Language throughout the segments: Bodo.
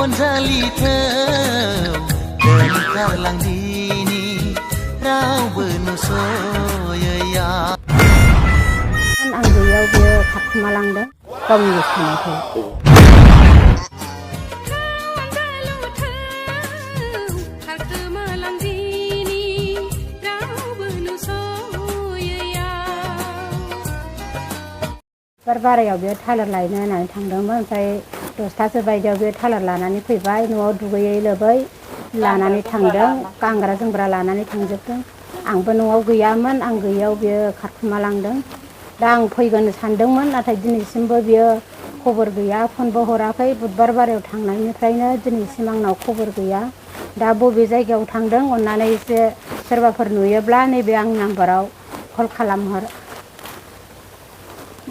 अनजालिथौ दोनखारलांदिनि रावबो नुस'यैया आं गैयैयाव बियो खारखुमालांदों गावनि गोसथोनायखौ बिबार बारियाव बियो थालिर लायनो होननानै थांदोंमोन ओमफ्राय 10थासो बायदियाव बियो थालिर लानानै फैबाय न'आव दुगैयै लोबै लानानै थांदों गानग्रा जोमग्रा लानानै थांजोबदों आंबो न'आव गैयामोन आं गैयैयाव बियो खारखुमालांदों दा आं फैगोन सानदोंमोन नाथाय दिनैसिमबो बियो खबर गैया फनबो हराखै बुधबार बारायाव थांनायनिफ्रायनो दिनैसिम आंनाव खबर गैया दा बबे जायगायाव थांदों अननानै एसे सोरबाफोर नुयोब्ला नैबे आंनि नाम्बाराव कल खालामहर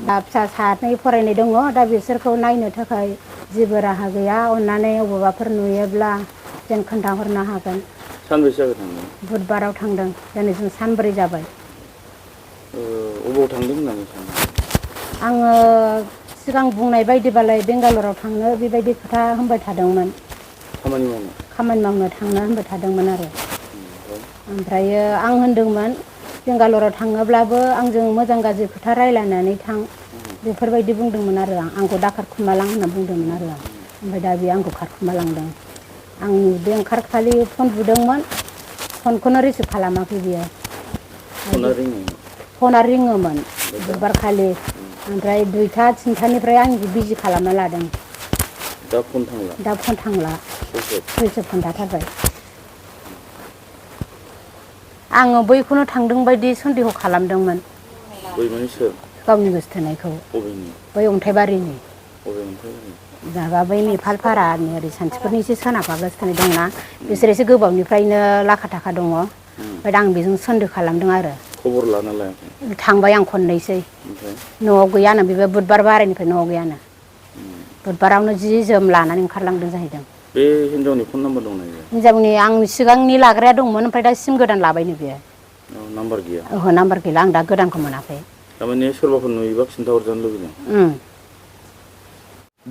दा फिसा सानै फरायनाय दङ दा बिसोरखौ नायनो थाखाय जेबो राहा गैया अननानै बबेबाफोर नुयोब्ला जों खोन्थाहरनो हागोन सानबेसे जाबाय थांदों बुधबाराव थांदों दिनैसिम सानब्रै जाबाय अबाव थांदों होननानै सानो आङो सिगां बुंनाय बायदिबालाय बेंगालराव थांनो बेबायदि खोथा होनबाय थादोंमोन खामानि मावनो थांनो होनबाय थादोंमोन आरो ओमफ्रायो आं होनदोंमोन बेंगालराव थाङोब्लाबो आंजों मोजां गाज्रि खोथा रायलायनानै थां बेफोरबायदि बुंदोंमोन आरो आंखौ दा खारखुमालां होनना बुंदोंमोन आरो आं ओमफ्राय दा बियो आंखौ खारखुमालांदों आं बे ओंखारखालि फन बुदोंमोन फनखौनो रिसिभ खालामाखै बियो फना रिङोमोन बुधबारखालि ओमफ्राय 2था 3थानिफ्राय आं बिजि खालामना लादों दा फन थांला सुइस अफ खोन्थाथारबाय आङो बैखौनो थांदों बायदि सन्देह खालामदोंमोन गावनि गोसथोनायखौ बै अन्थाइबारिनि जाबा बै नेपालपारानि ओरै सान्थिफुरनि एसे सोनाबहा गोसथोनाय दंना बिसोर एसे गोबावनिफ्रायनो लाखा थाखा दङ ओमफ्राय दा आं बेजों सन्देह खालामदों आरो खबर लाना लायाखै थांबाय आं खननैसै न'आव गैयानो बेबो बुधबार बारायनिफ्राय न'आव गैयानो बुधबारावनो जि जोम लानानै ओंखारलांदों जाहैदों बे हिनजावनि फन नाम्बार दंना गैया हिनजावनि आं सिगांनि लाग्राया दंमोन ओमफ्राय दा सिम गोदान लाबायनो बियो नाम्बार गैया ओहो नाम्बार गैला आं दा गोदानखौ मोनाखै थारमाने सोरबाफोर नुयोबा खिन्थाहरजानो लुबैदों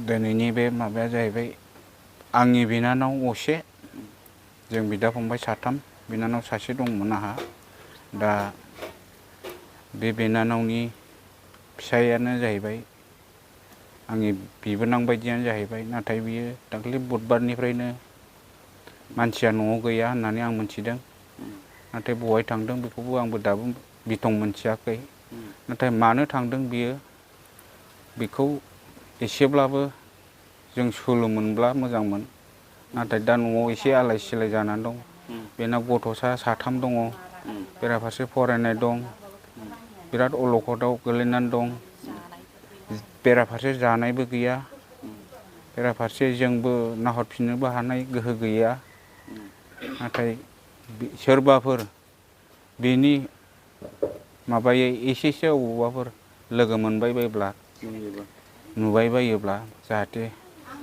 दिनैनि बे माबाया जाहैबाय आंनि बिनानाव असे जों बिदा फंबाय साथाम बिनानाव सासे दंमोन आंहा दा बे बिनानावनि फिसायानो जाहैबाय आंनि बिबोनां बायदियानो जाहैबाय नाथाय बियो दाखालि बुधबारनिफ्रायनो मानसिया न'आव गैया होननानै आं मिथिदों नाथाय बहाय थांदों बेखौबो आंबो दाबो बिथं मोनथियाखै नाथाय मानो थांदों बियो बेखौ एसेब्लाबो जों सोलो मोनब्ला मोजांमोन नाथाय दा न'आव एसे आलाय सिलाय जानानै दं बेना गथ'सा साथाम दङ बेराफारसे फरायनाय दं बिराद अलखदाव गोलैनानै दं बेराफारसे जानायबो गैया बेराफारसे जोंबो नाहरफिननोबो हानाय गोहो गैया नाथाय सोरबाफोर बेनि माबायै एसेसो अबावबाफोर लोगो मोनबाय बायब्ला नुबाय बायोब्ला जाहाथे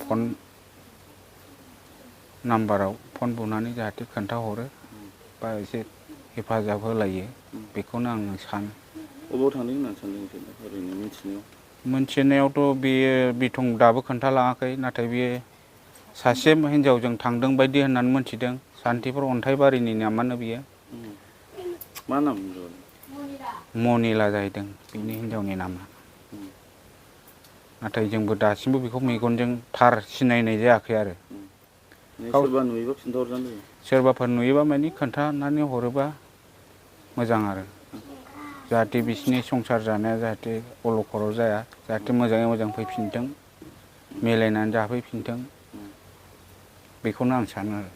फन नाम्बाराव फन बुनानै जाहाथे खोन्थाहरो बा एसे हेफाजाब होलायो बेखौनो आं सानो अबाव थांदों होननानै सानदों ओरैनो मिथिनायावथ' बेयो बिथं दाबो खोन्थालाङाखै नाथाय बेयो सासे हिनजावजों थांदों बायदि होननानै मिथिदों सान्थिफुर अन्थाइबारिनि नामानो बियो मा नाम मनिला जाहैदों बिनि हिनजावनि नामा नाथाय जोंबो दासिमबो बेखौ मेगनजों थार सिनायनाय जायाखै आरो सोरबाफोर नुयोबा माने खोन्थानानै हरोबा मोजां आरो जाहाथे बिसिनि संसार जानाया जाहाथे अलखदाव जाया जाहाथे मोजाङै मोजां फैफिनथों मिलायनानै जाफैफिनथों बेखौनो आं सानो आरो